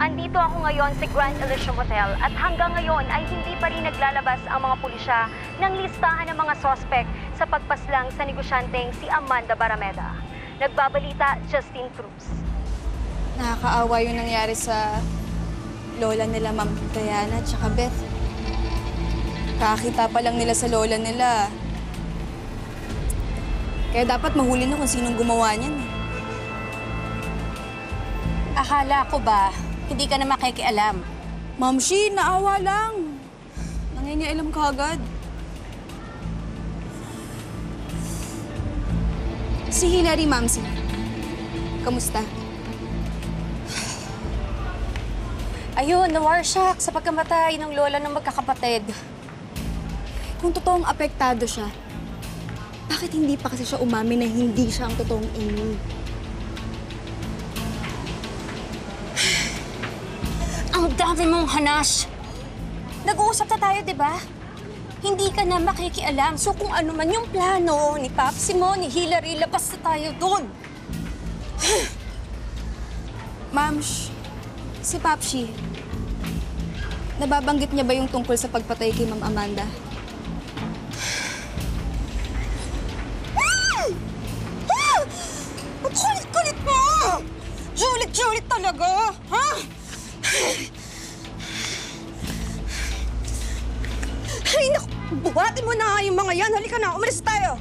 Andito ako ngayon sa Grand Elysium Hotel at hanggang ngayon ay hindi pa rin naglalabas ang mga pulisya ng listahan ng mga sospek sa pagpaslang sa negosyanteng si Amanda Barameda. Nagbabalita, Justin Cruz. Nakakaawa yung nangyari sa lola nila, Ma'am Diana at saka Beth. Kakita pa lang nila sa lola nila. Kaya dapat mahuli na kung sinong gumawa niyan. Akala ko ba, hindi ka na makikialam? Ma'am Shi, naawa lang. Nangingialam ka agad. Si Hillary, Ma'am Si. Kamusta? Ayun, nawarsyak sa pagkamatay ng lola ng magkakapatid. Kung totoong apektado siya, bakit hindi pa kasi siya umamin na hindi siya ang totoong Amy? Ang dami mong hanas! Nag-uusap na tayo, di ba? Hindi ka na makikialam. So kung ano man yung plano ni Papsi mo, ni Hillary, labas na tayo doon. Ma'am, si Papsi, nababanggit niya ba yung tungkol sa pagpatay kay Ma'am Amanda? Ang kulit-kulit mo! Julit-julit talaga, ha? Ay, naku! Buhatin mo na nga yung mga yan. Halika na, umalis tayo!